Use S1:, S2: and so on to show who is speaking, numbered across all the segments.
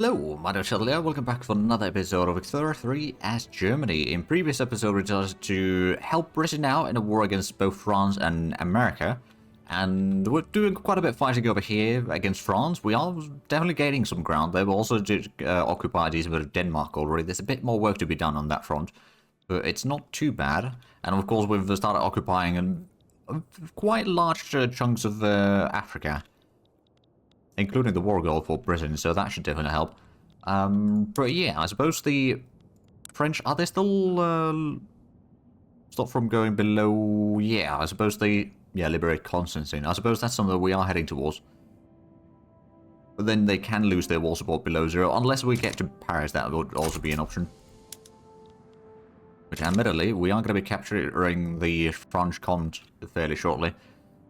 S1: Hello, my name is Sheldon. Welcome back for another episode of Ep21 as Germany. In previous episode, we decided to help Britain out in a war against both France and America. And we're doing quite a bit of fighting over here against France. We are definitely gaining some ground there. We also did occupy these with Denmark already. There's a bit more work to be done on that front, but it's not too bad. And of course, we've started occupying quite large chunks of Africa, including the war goal for Britain, so that should definitely help. But yeah, I suppose the French, are they still stopped from going below? Yeah, I suppose they, liberate Constantine. I suppose that's something that we are heading towards. But then they can lose their war support below 0, unless we get to Paris. That would also be an option. Which, admittedly, we are going to be capturing the French Comte fairly shortly.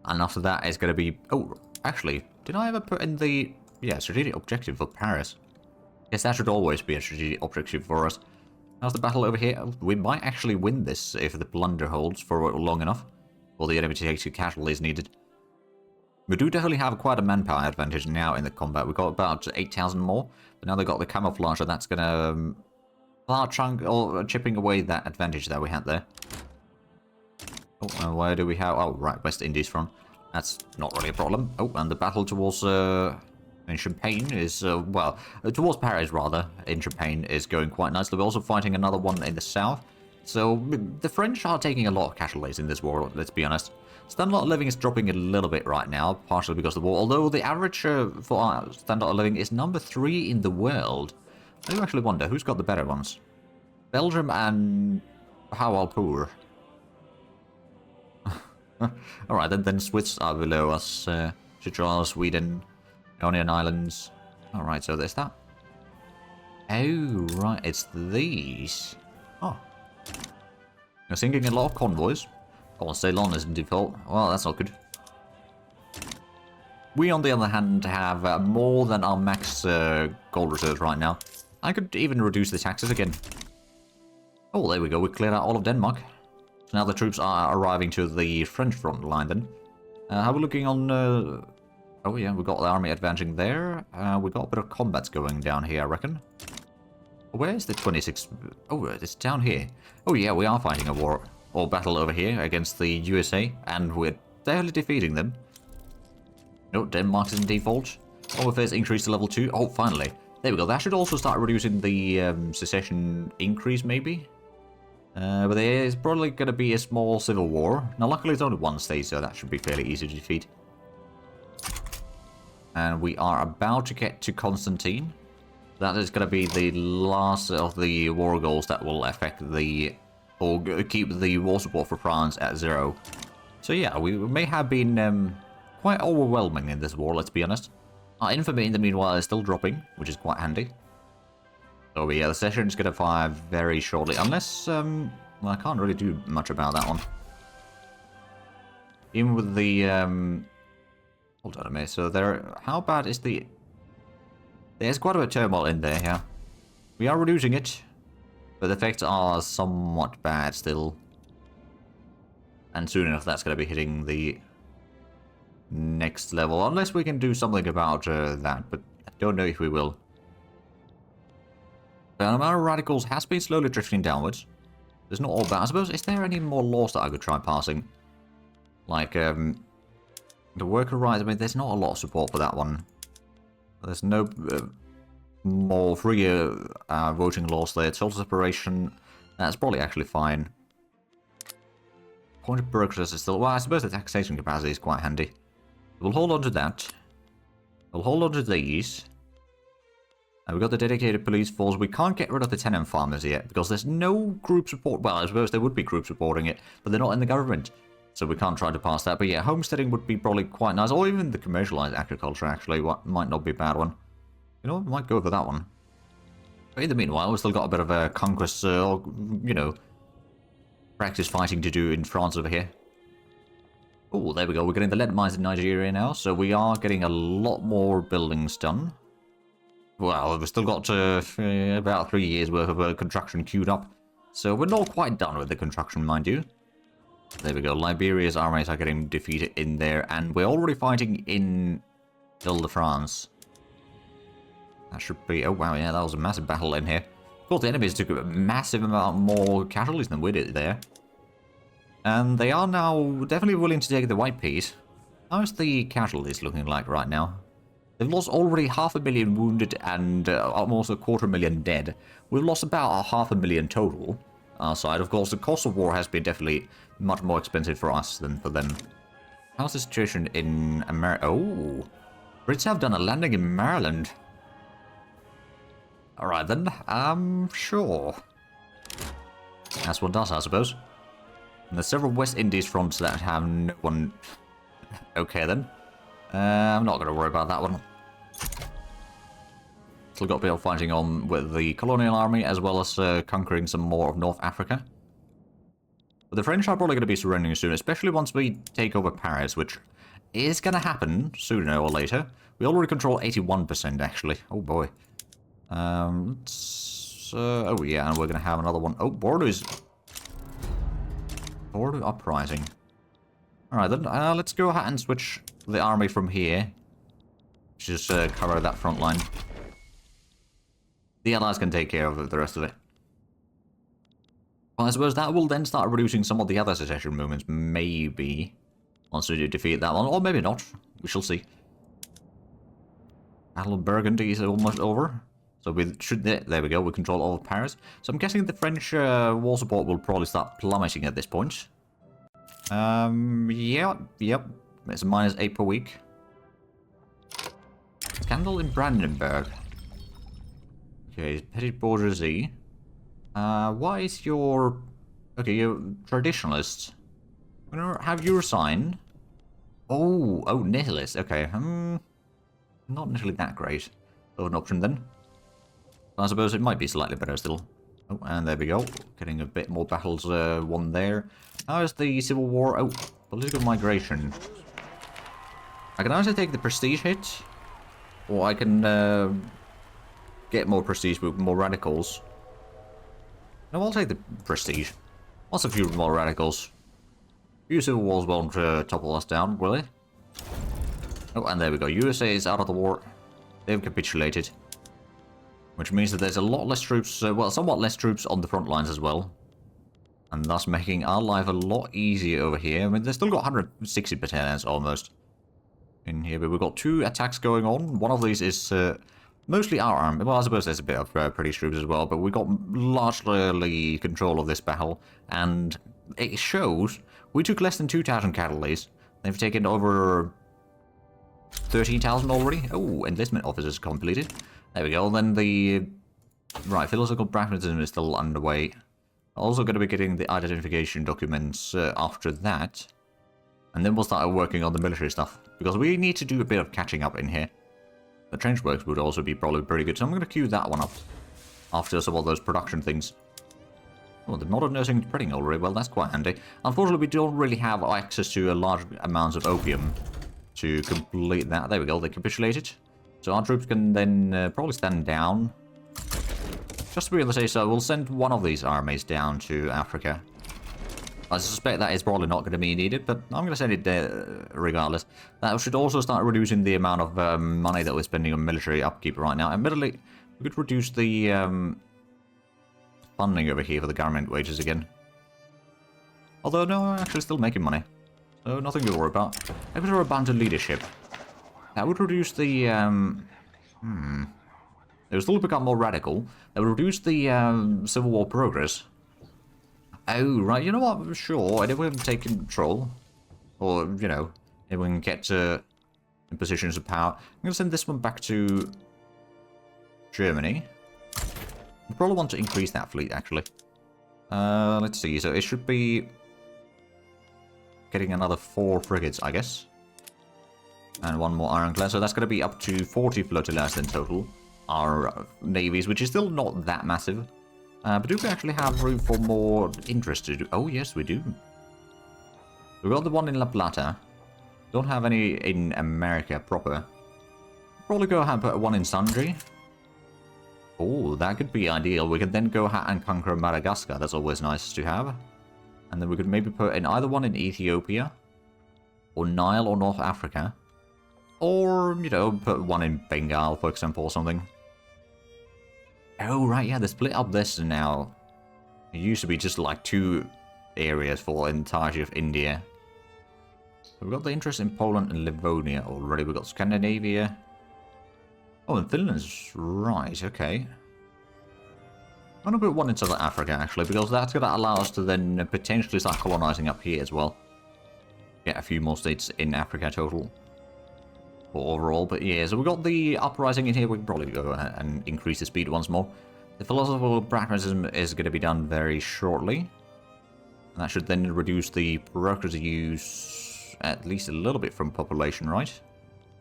S1: And after that, it's going to be... Oh, actually, did I ever put in the... Yeah, strategic objective for Paris? Yes, that should always be a strategic objective for us. How's the battle over here? We might actually win this if the plunder holds for long enough. Or the enemy takes two casualties needed. We do definitely have quite a manpower advantage now in the combat. We've got about 8,000 more. But now they've got the camouflage, and that's going to start chunk or chipping away that advantage that we had there. Oh, and where do we have... Oh, right, West Indies front. That's not really a problem. Oh, and the battle towards in Champagne is, well, towards Paris, rather, in Champagne is going quite nicely. We're also fighting another one in the south. So, the French are taking a lot of casualties in this war, let's be honest. Standard of living is dropping a little bit right now, partially because of the war. Although the average for our standard of living is number 3 in the world. I do actually wonder, who's got the better ones? Belgium and Hawalpur. Alright, then Swiss are below us. Gibraltar, Sweden, Ionian Islands. Alright, so there's that. Oh, right, it's these. Oh. You're sinking a lot of convoys. Oh, Ceylon is in default. Well, that's not good. We, on the other hand, have more than our max gold reserves right now. I could even reduce the taxes again. Oh, there we go. We cleared out all of Denmark. So now the troops are arriving to the French front line then. How are we looking on... Oh yeah, we got the army advancing there. We got a bit of combats going down here, I reckon. Where's the 26... Oh, it's down here. Oh yeah, we are fighting a war or battle over here against the USA. And we're barely defeating them. No, Denmark's in default. Oh, if there's increase to level 2. Oh, finally. There we go. That should also start reducing the secession increase, maybe. But there is probably going to be a small civil war. Now, luckily, it's only one state, so that should be fairly easy to defeat. And we are about to get to Constantine. That is going to be the last of the war goals that will affect the... or keep the war support for France at 0. So yeah, we may have been quite overwhelming in this war, let's be honest. Our infamy, in the meanwhile, is still dropping, which is quite handy. So yeah, the session is going to fire very shortly, unless, well, I can't really do much about that one. Even with the, hold on a minute, so there, how bad is the... There's quite a bit of turmoil in there, yeah. We are reducing it, but the effects are somewhat bad still. And soon enough, that's going to be hitting the next level, unless we can do something about that, but I don't know if we will. The amount of radicals has been slowly drifting downwards. There's not all bad. I suppose, is there any more laws that I could try passing? Like, the worker rights, I mean, there's not a lot of support for that one. There's no more freer voting laws there. Total separation, that's probably actually fine. Point of progress is still... Well, I suppose the taxation capacity is quite handy. We'll hold on to that. We'll hold on to these. And we've got the dedicated police force. We can't get rid of the tenant farmers yet, because there's no group support. Well, I suppose there would be group supporting it, but they're not in the government. So we can't try to pass that. But yeah, homesteading would be probably quite nice. Or even the commercialized agriculture, actually. Might not be a bad one. You know, we might go for that one. But in the meanwhile, we've still got a bit of a conquest, or, you know, practice fighting to do in France over here. Oh, there we go. We're getting the lead mines in Nigeria now. So we are getting a lot more buildings done. Well, we've still got about 3 years worth of construction queued up. So we're not quite done with the construction, mind you. There we go. Liberia's armies are getting defeated in there. And we're already fighting in Ile-de-France. That should be... Oh, wow, yeah, that was a massive battle in here. Of course, the enemies took a massive amount more casualties than we did there. And they are now definitely willing to take the white piece. How's the casualties looking like right now? They've lost already 500,000 wounded and almost 250,000 dead. We've lost about 500,000 total. Our side, of course, the cost of war has been definitely much more expensive for us than for them. How's the situation in America? Oh, Brits have done a landing in Maryland. Alright then, sure. That's what does, I suppose. And there's several West Indies fronts that have no one... Okay then. I'm not going to worry about that one. Still got a bit of fighting on with the colonial army, as well as conquering some more of North Africa. But the French are probably going to be surrendering soon, especially once we take over Paris, which is going to happen sooner or later. We already control 81%, actually. Oh boy. Oh yeah, and we're going to have another one. Oh, Bordeaux uprising. Alright then, let's go ahead and switch the army from here. Just cover that front line. The Allies can take care of the rest of it. Well, I suppose that will then start reducing some of the other secession movements, maybe. Once we do defeat that one, or maybe not. We shall see. Battle of Burgundy is almost over. So we should, there we go, we control all of Paris. So I'm guessing the French war support will probably start plummeting at this point. Yep. It's a -8 per week. Scandal in Brandenburg. Okay, petty bourgeoisie. Why is your... Okay, you're traditionalists. I'm gonna have you resign. Oh, nihilist. Okay, not necessarily that great of an option then. I suppose it might be slightly better still. Oh, and there we go. Getting a bit more battles won there. How is the Civil War? Oh, political migration. I can either take the prestige hit, or I can get more prestige with more radicals. No, I'll take the prestige. Lots of few more radicals. Few civil wars won't topple us down, will they? Oh, and there we go. USA is out of the war. They've capitulated. Which means that there's a lot less troops, well, somewhat less troops on the front lines as well. And thus making our life a lot easier over here. I mean, they've still got 160 battalions almost in here, but we've got 2 attacks going on. One of these is mostly our army. Well, I suppose there's a bit of British troops as well, but we got largely control of this battle. And it shows we took less than 2,000 casualties. They've taken over 13,000 already. Oh, enlistment officers completed. There we go. Then the... Right, philosophical pragmatism is still underway. Also going to be getting the identification documents after that. And then we'll start working on the military stuff. Because we need to do a bit of catching up in here. The trench works would also be probably pretty good. So I'm going to queue that one up. After some of those production things. Oh, the modern nursing and printing already. Well, that's quite handy. Unfortunately, we don't really have access to a large amounts of opium to complete that. There we go. They capitulated. So our troops can then probably stand down. Just to be on the safe side, we'll send one of these armies down to Africa. I suspect that is probably not going to be needed, but I'm going to send it there regardless. That should also start reducing the amount of money that we're spending on military upkeep right now. Admittedly, we could reduce the funding over here for the government wages again. Although, no, I'm actually still making money. So nothing to worry about. Equatorial Bantu leadership. That would reduce the... It would still become more radical. That would reduce the Civil War progress. Oh, right, you know what? Sure, and if we can take control, or, you know, if we can get in positions of power, I'm going to send this one back to Germany. We probably want to increase that fleet, actually. Let's see, so it should be getting another 4 frigates, I guess. And 1 more ironclad, so that's going to be up to 40 flotillas in total. Our navies, which is still not that massive. But do we actually have room for more interest to do? Oh, yes, we do. We've got the one in La Plata. Don't have any in America proper. Probably go ahead and put one in Sundry. Oh, that could be ideal. We could then go ahead and conquer Madagascar. That's always nice to have. And then we could maybe put in either one in Ethiopia, or Nile, or North Africa. Or, you know, put one in Bengal, for example, or something. Oh, right, yeah, they split up this now. It used to be just like 2 areas for the entirety of India. So we've got the interest in Poland and Livonia already. We've got Scandinavia. Oh, and Finland's right, okay. I'm going to put one in Southern Africa, actually, because that's going to allow us to then potentially start colonizing up here as well. Get a few more states in Africa total. For overall, but yeah, so we've got the uprising in here. We can probably go ahead and increase the speed once more. The philosophical pragmatism is going to be done very shortly. And that should then reduce the bureaucracy use at least a little bit from population, right?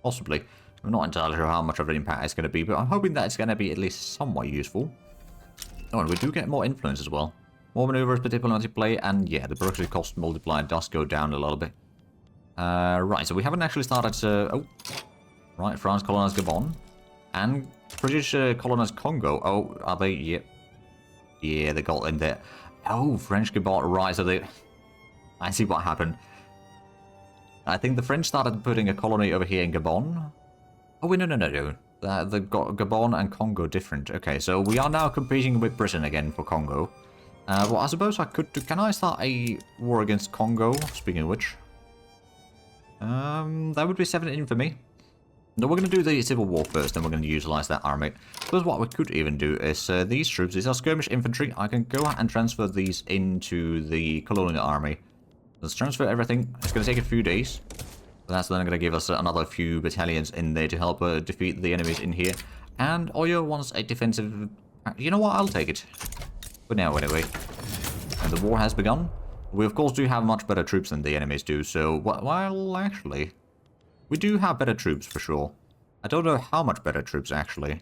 S1: Possibly. I'm not entirely sure how much of an impact it's going to be, but I'm hoping that it's going to be at least somewhat useful. Oh, and we do get more influence as well. More maneuvers per diplomatic play, and yeah, the bureaucracy cost multiplier does go down a little bit. Right, so we haven't actually started to... Oh, right, France colonized Gabon. And British colonized Congo. Oh, are they? Yep. Yeah, they got in there. Oh, French Gabon. Right, so they... I see what happened. I think the French started putting a colony over here in Gabon. Oh, wait, no. They've got Gabon and Congo different. Okay, so we are now competing with Britain again for Congo. Well, I suppose I could do... Can I start a war against Congo? Speaking of which. That would be 17 for me. No, we're going to do the Civil War first, then we're going to utilize that army. Because what we could even do is these troops, these are skirmish infantry. I can go out and transfer these into the colonial army. Let's transfer everything. It's going to take a few days. That's then going to give us another few battalions in there to help defeat the enemies in here. And Oyo wants a defensive... You know what? I'll take it. For now, anyway. And the war has begun. We, of course, do have much better troops than the enemies do, so... Well, actually... We do have better troops, for sure. I don't know how much better troops, actually,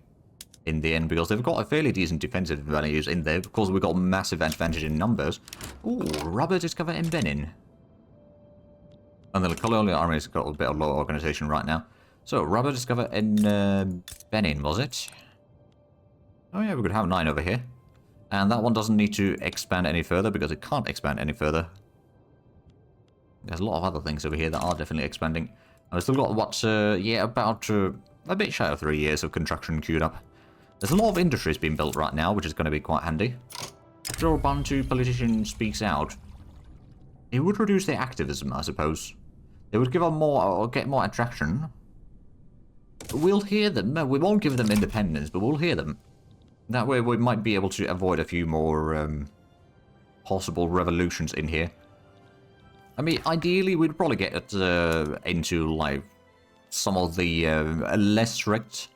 S1: in the end, because they've got a fairly decent defensive values in there. Of course, we've got massive advantage in numbers. Ooh, rubber discovered in Benin. And the colonial army's got a bit of low organization right now. So, rubber discovered in Benin, was it? Oh yeah, we could have 9 over here. And that one doesn't need to expand any further, because it can't expand any further. There's a lot of other things over here that are definitely expanding. I've still got, what, yeah, about a bit shy of 3 years of construction queued up. There's a lot of industries being built right now, which is going to be quite handy. After a Bantu politician speaks out, it would reduce their activism, I suppose. It would give them more, or get more attraction. We'll hear them. We won't give them independence, but we'll hear them. That way we might be able to avoid a few more possible revolutions in here. I mean, ideally, we'd probably get into, like, some of the less strict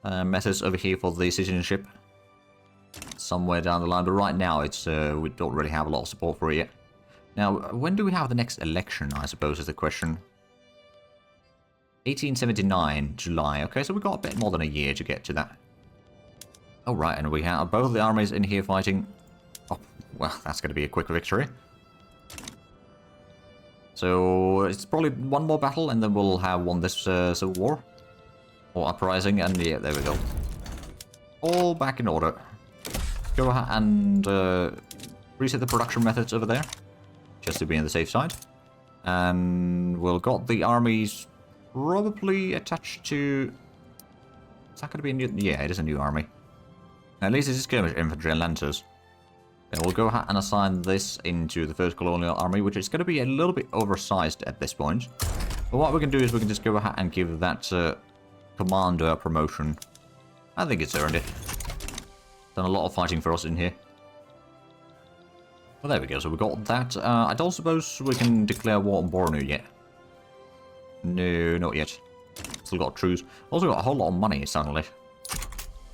S1: methods over here for the citizenship. Somewhere down the line, but right now, it's we don't really have a lot of support for it yet. Now, when do we have the next election, I suppose, is the question. 1879, July. Okay, so we've got a bit more than a year to get to that. Oh, right, and we have both the armies in here fighting. Oh, well, that's going to be a quick victory. So, it's probably one more battle, and then we'll have won this Civil War. Or uprising, and yeah, there we go. All back in order. Go ahead and reset the production methods over there. Just to be on the safe side. And we'll got the armies probably attached to... Is that going to be a new... Yeah, it is a new army. At least it's skirmish infantry and lancers. Then we'll go ahead and assign this into the first colonial army, which is going to be a little bit oversized at this point. But what we can do is we can just go ahead and give that commander a promotion. I think it's earned it. Done a lot of fighting for us in here. Well, there we go. So we got that. I don't suppose we can declare war on Bornu yet. No, not yet. Still got truce. Also got a whole lot of money suddenly.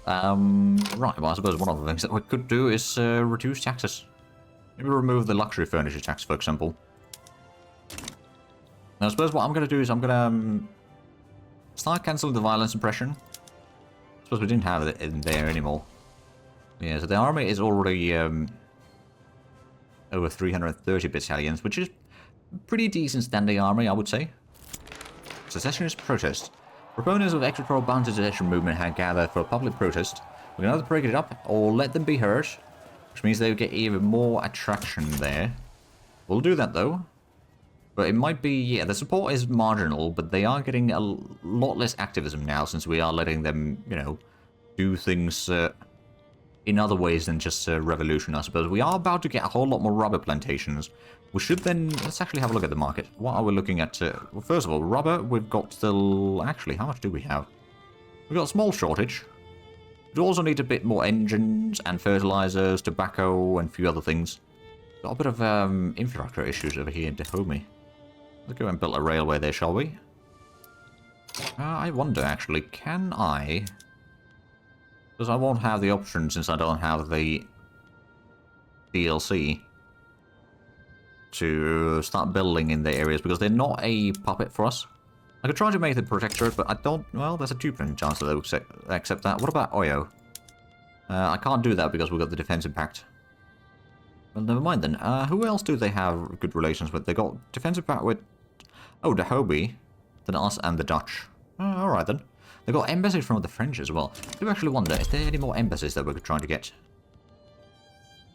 S1: Right, well, I suppose one of the things that we could do is reduce taxes. Maybe remove the luxury furniture tax, for example. Now, I suppose what I'm going to do is I'm going to start cancelling the violence impression. I suppose we didn't have it in there anymore. Yeah, so the army is already over 330 battalions, which is pretty decent standing army, I would say. Secessionist protest. Proponents of the electoral bound secession movement had gathered for a public protest. We can either break it up or let them be heard, which means they'll get even more attraction there. We'll do that though. But it might be, yeah, the support is marginal, but they are getting a lot less activism now since we are letting them, you know, do things in other ways than just revolution, I suppose. We are about to get a whole lot more rubber plantations. We should then... Let's actually have a look at the market. What are we looking at? Well, first of all, rubber, we've got still... Actually, how much do we have? We've got a small shortage. We also need a bit more engines and fertilizers, tobacco, and a few other things. Got a bit of infrastructure issues over here in Dahomey. Let's go and build a railway there, shall we? I wonder, actually, can I... Because I won't have the option since I don't have the DLC to start building in the areas, because they're not a puppet for us. I could try to make the protectorate, but I don't... Well, there's a 2% chance that they'll accept that. What about Oyo? I can't do that because we've got the defensive pact. Well, never mind then. Who else do they have good relations with? They got defensive pact with... Oh, Dahomey, then us and the Dutch. Alright then. They got embassies from the French as well. I do actually wonder, is there any more embassies that we could try to get?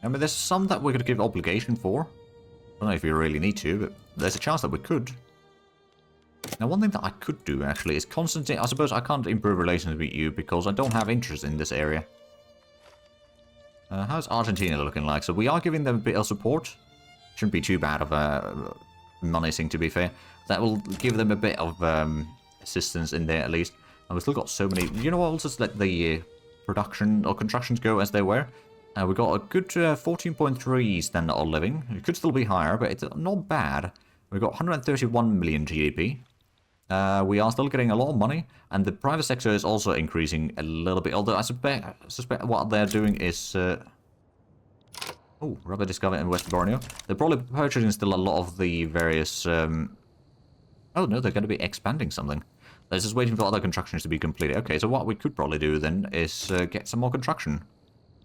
S1: I mean, there's some that we could give obligation for. I don't know if we really need to, but there's a chance that we could. Now, one thing that I could do, actually, is constantly... I suppose I can't improve relations with you because I don't have interest in this area. How's Argentina looking like? So we are giving them a bit of support. Shouldn't be too bad of a money thing, to be fair. That will give them a bit of assistance in there, at least. And we've still got so many... You know what? We'll just let the production or constructions go as they were. We got a good 14.3 standard of living. It could still be higher, but it's not bad. We've got 131 million GDP. We are still getting a lot of money, and the private sector is also increasing a little bit. Although I suspect what they're doing is... Oh, rubber discovered in West Borneo. They're probably purchasing still a lot of the various... Oh no, they're going to be expanding something. They're just waiting for other constructions to be completed. Okay, so what we could probably do then is get some more construction.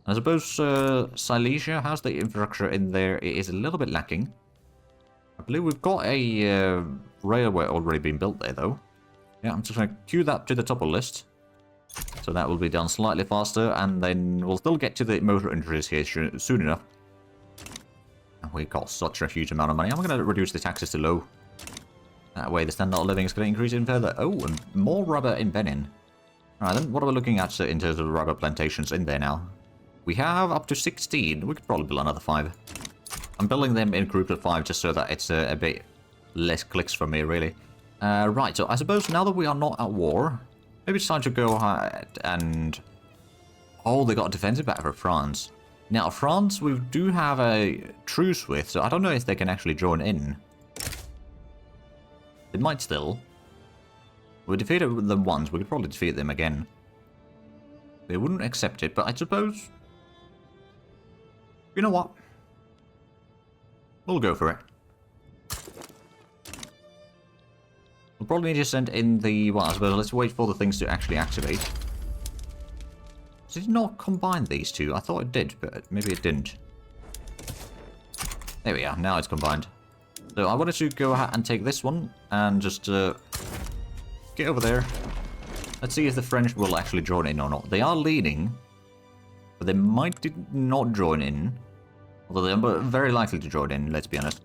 S1: I suppose Silesia has the infrastructure in there. It is a little bit lacking. I believe we've got a railway already being built there, though. Yeah, I'm just going to queue that to the top of the list. So that will be done slightly faster, and then we'll still get to the motor industries here soon enough. And we got such a huge amount of money. I'm going to reduce the taxes to low. That way the standard of living is going to increase even further. Oh, and more rubber in Benin. Alright then, what are we looking at in terms of rubber plantations in there now? We have up to 16. We could probably build another 5. I'm building them in groups of 5 just so that it's a bit less clicks for me, really. Right, so I suppose now that we are not at war, maybe it's time to go ahead and... Oh, they got a defensive back for France. Now, France, we do have a truce with, so I don't know if they can actually join in. They might still. We defeated them once, we could probably defeat them again. They wouldn't accept it, but I suppose... You know what? We'll go for it. We'll probably need to send in the... Well, I suppose let's wait for the things to actually activate. Did it not combine these two? I thought it did, but maybe it didn't. There we are, now it's combined. So I wanted to go ahead and take this one and just get over there. Let's see if the French will actually join in or not. They are leading, but they might not join in. Although they're very likely to join in, let's be honest.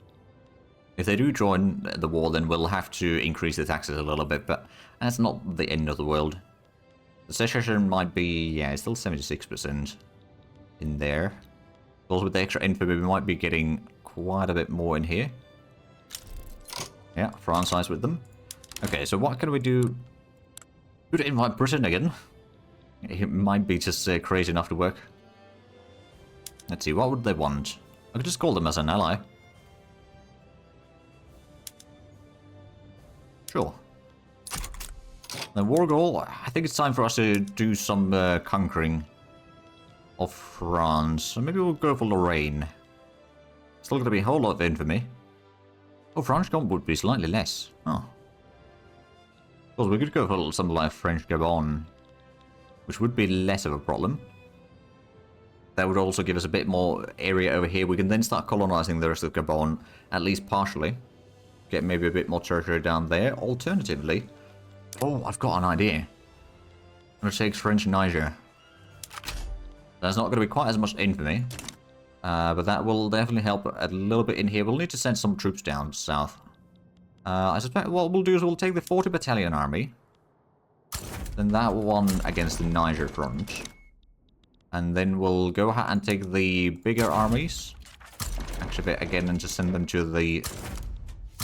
S1: If they do join the war, then we'll have to increase the taxes a little bit, but that's not the end of the world. The secession might be, yeah, it's still 76% in there. Also with the extra infantry, we might be getting quite a bit more in here. Yeah, France sides with them. Okay, so what can we do? Could invite Britain again. It might be just crazy enough to work. Let's see, what would they want? I could just call them as an ally. Sure. The war goal, I think it's time for us to do some conquering of France. So maybe we'll go for Lorraine. Still going to be a whole lot of infamy. Oh, French Gabon would be slightly less. Oh. Well, we could go for something like French Gabon, which would be less of a problem. That would also give us a bit more area over here. We can then start colonizing the rest of Gabon, at least partially. Get maybe a bit more territory down there. Alternatively, oh, I've got an idea. I'm going to take French Niger. There's not going to be quite as much infamy. But that will definitely help a little bit in here. We'll need to send some troops down south. I suspect what we'll do is we'll take the 40 Battalion Army. Then that one against the Niger front. And then we'll go ahead and take the bigger armies. Activate again and just send them to the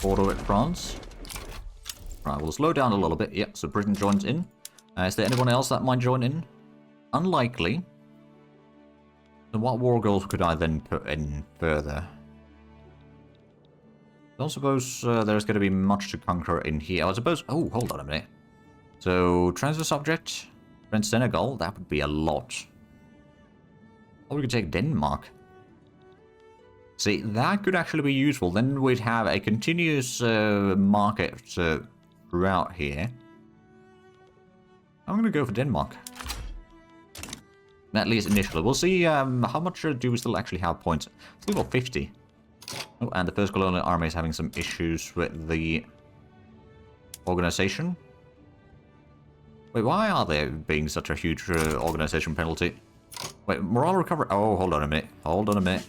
S1: border with France. Right, we'll slow down a little bit. Yep, so Britain joins in. Is there anyone else that might join in? Unlikely. So what war goals could I then put in further? I don't suppose there's going to be much to conquer in here. I suppose... Oh, hold on a minute. So, transfer subject, French Senegal, that would be a lot. Or we could take Denmark. See, that could actually be useful. Then we'd have a continuous market throughout here. I'm going to go for Denmark. At least initially. We'll see how much do we still actually have points. Still got 50. Oh, and the First Colonial Army is having some issues with the organization. Wait, why are there being such a huge organization penalty? Wait, morale recovery. Oh, hold on a minute. Hold on a minute.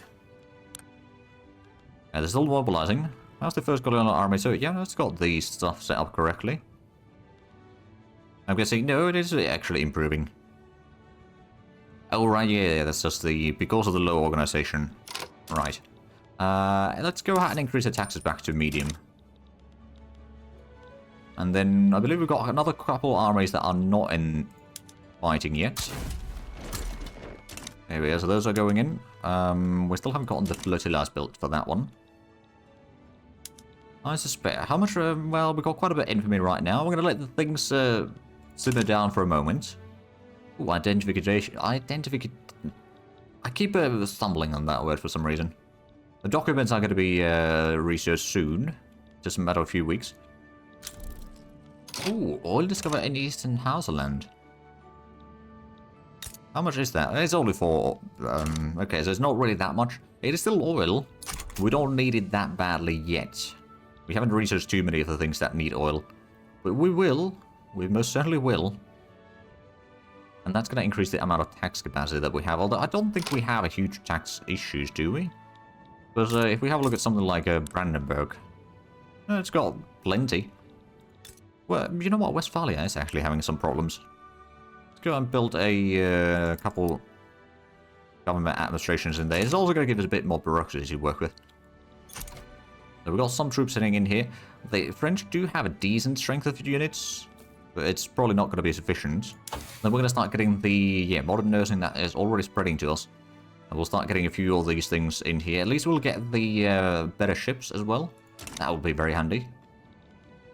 S1: Yeah, they're still mobilizing. How's the First Colonial Army? So, yeah, it's got the stuff set up correctly. I'm guessing, no, it is actually improving. Oh, right, yeah, that's just because of the low organization. Right. Let's go ahead and increase the taxes back to medium. And then, I believe we've got another couple armies that are not in fighting yet. There we go, so those are going in. We still haven't gotten the flotillas built for that one. I suspect, how much, well, we've got quite a bit of infamy right now. We're going to let the things simmer down for a moment. Ooh, identification. I keep stumbling on that word for some reason. The documents are going to be researched soon. Just a matter of a few weeks. Ooh, oil discovered in Eastern Hausaland. How much is that? It's only for... okay, so it's not really that much. It is still oil. We don't need it that badly yet. We haven't researched too many of the things that need oil. But we will. We most certainly will. And that's going to increase the amount of tax capacity that we have. Although I don't think we have a huge tax issues, do we? Because if we have a look at something like Brandenburg, it's got plenty. Well, you know what? Westphalia is actually having some problems. Let's go and build a couple government administrations in there. It's also going to give us a bit more bureaucracy to work with. So we've got some troops sitting in here. The French do have a decent strength of units, but it's probably not going to be sufficient. Then we're going to start getting the modern nursing that is already spreading to us. And we'll start getting a few of these things in here. At least we'll get the better ships as well. That will be very handy.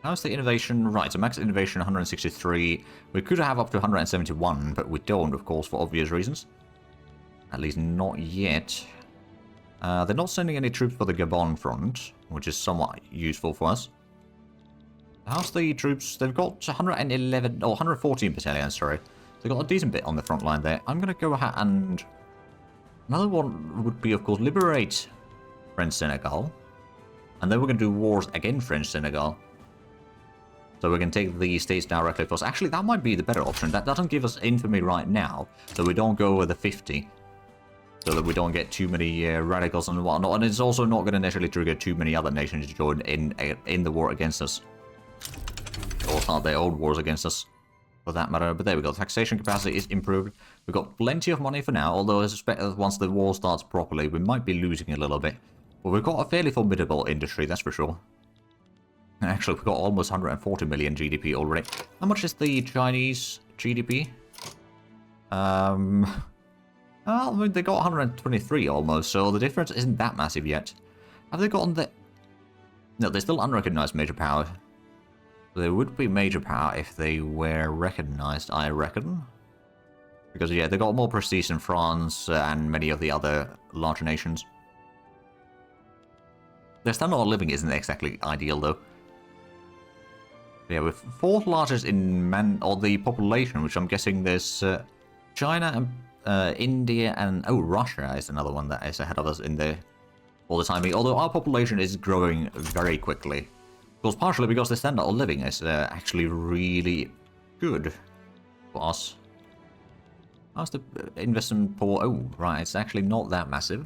S1: How's the innovation? Right, so max innovation 163. We could have up to 171, but we don't, of course, for obvious reasons. At least not yet. They're not sending any troops for the Gabon front, which is somewhat useful for us. How's the troops? They've got 111, or 114 battalions, sorry. They've got a decent bit on the front line there. I'm going to go ahead and... Another one would be, of course, liberate French Senegal. And then we're going to do wars against French Senegal. So we can take the states directly for us. Actually, that might be the better option. That doesn't give us infamy right now, so we don't go with the 50. So that we don't get too many radicals and whatnot. And it's also not going to necessarily trigger too many other nations to join in the war against us. Or start their own wars against us, for that matter. But there we go. Taxation capacity is improved. We've got plenty of money for now, although I suspect that once the war starts properly, we might be losing a little bit. But we've got a fairly formidable industry, that's for sure. Actually, we've got almost 140 million GDP already. How much is the Chinese GDP? Well, I mean, they got 123 almost, so the difference isn't that massive yet. Have they gotten the... No, they're still unrecognized major power. They would be major power if they were recognized, I reckon. Because, yeah, they got more prestige in France and many of the other larger nations. Their standard of living isn't exactly ideal, though. Yeah, we're fourth largest in the population, which I'm guessing there's China and India and Russia is another one that is ahead of us in there all the time. Although our population is growing very quickly, because partially because the standard of living is actually really good for us. How's the investment pool? Oh, right, it's actually not that massive.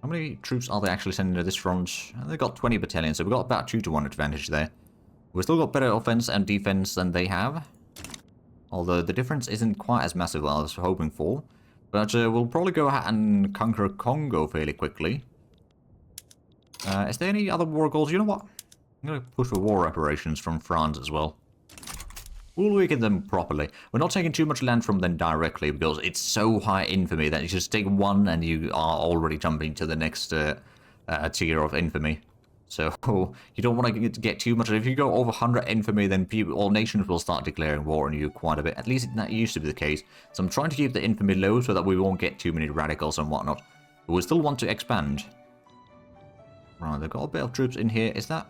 S1: How many troops are they actually sending to this front? They've got 20 battalions, so we've got about 2-to-1 advantage there. We've still got better offense and defense than they have. Although the difference isn't quite as massive as I was hoping for. But we'll probably go ahead and conquer Congo fairly quickly. Is there any other war goals? You know what? I'm going to push for war reparations from France as well. We'll weaken them properly. We're not taking too much land from them directly because it's so high infamy that you just take one and you are already jumping to the next tier of infamy. So you don't want to get too much. If you go over 100 infamy, then all nations will start declaring war on you quite a bit. At least that used to be the case. So I'm trying to keep the infamy low so that we won't get too many radicals and whatnot. But we still want to expand. Right, they've got a bit of troops in here. Is that...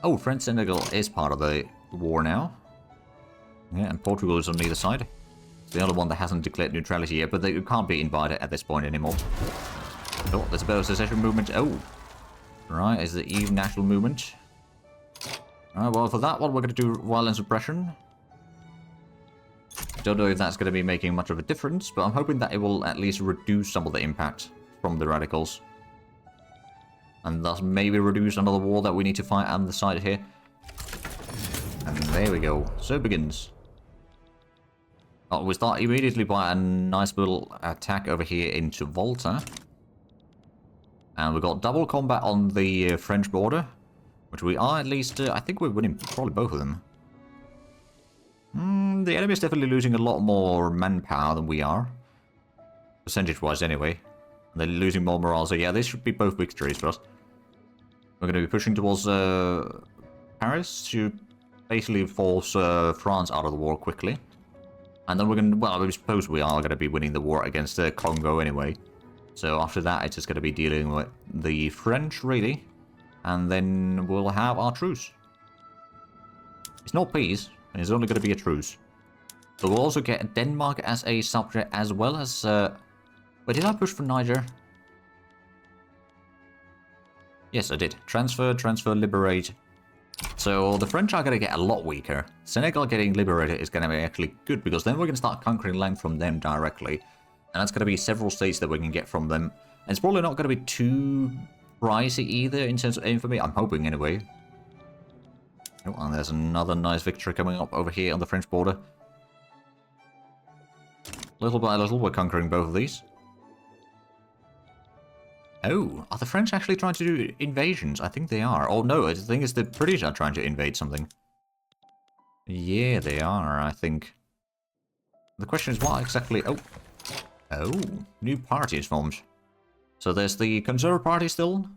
S1: Oh, French Senegal is part of the war now. Yeah, and Portugal is on either side. It's the only one that hasn't declared neutrality yet, but they can't be invited at this point anymore. Oh, there's a bit of secession movement. Oh, right, is the EU national movement. Alright, well, for that one, we're going to do violence suppression. Don't know if that's going to be making much of a difference, but I'm hoping that it will at least reduce some of the impact from the radicals. And thus maybe reduce another war that we need to fight on the side here. And there we go. So it begins. Oh, we start immediately by a nice little attack over here into Volta. And we've got double combat on the French border. Which we are at least... I think we're winning probably both of them. The enemy is definitely losing a lot more manpower than we are. Percentage-wise anyway. They're losing more morale, so yeah, this should be both victories for us. We're going to be pushing towards Paris to basically force France out of the war quickly. And then we're going to, well, I suppose we are going to be winning the war against Congo anyway. So after that, it's just going to be dealing with the French, really. And then we'll have our truce. It's not peace, and it's only going to be a truce. So we'll also get Denmark as a subject, as well as... Wait, did I push for Niger? Yes, I did. Transfer, liberate. So the French are going to get a lot weaker. Senegal getting liberated is going to be actually good, because then we're going to start conquering land from them directly. And that's going to be several states that we can get from them. And it's probably not going to be too pricey either in terms of infamy. I'm hoping anyway. Oh, and there's another nice victory coming up over here on the French border. Little by little, we're conquering both of these. Oh, are the French actually trying to do invasions? I think they are. Oh no, I think it's the British are trying to invade something. Yeah, they are, I think. The question is what exactly... Oh, new party is formed. So there's the Conservative Party still.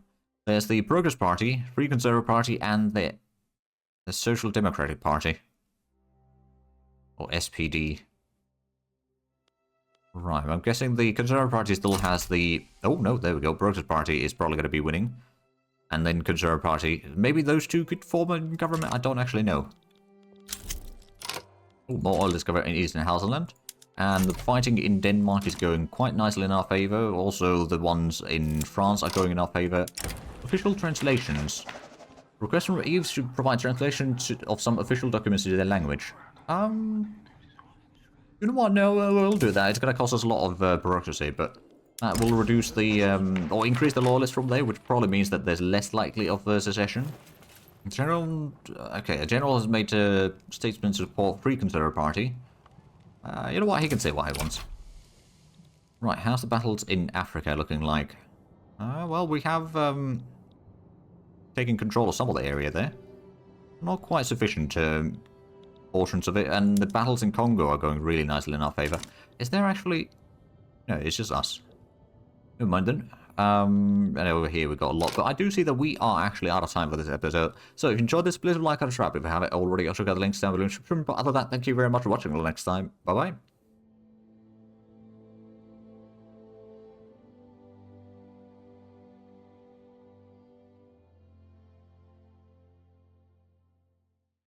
S1: There's the Progress Party, Free Conservative Party, and the Social Democratic Party. Or SPD. Right, I'm guessing the Conservative Party still has the... Oh, no, there we go. Progress Party is probably going to be winning. And then Conservative Party. Maybe those two could form a government? I don't actually know. Oh, more oil discovered in Eastern Hausaland. And the fighting in Denmark is going quite nicely in our favor. Also, the ones in France are going in our favor. Official translations. Request from EU to provide translation of some official documents to their language. You know what? No, we'll do that. It's going to cost us a lot of bureaucracy, but that will reduce the, or increase the loyalists from there, which probably means that there's less likely of secession. General, okay, a general has made statesmen support Free Conservative Party. You know what? He can say what he wants. Right, how's the battles in Africa looking like? Well, we have taken control of some of the area there. Not quite sufficient portions of it, and the battles in Congo are going really nicely in our favor. Is there actually... No, it's just us. Never mind then. And over here we've got a lot, but I do see that we are actually out of time for this episode. So if you enjoyed this, please like and subscribe if you haven't already. I'll check out the links down below in the description. But other than that, thank you very much for watching. Until next time, bye-bye.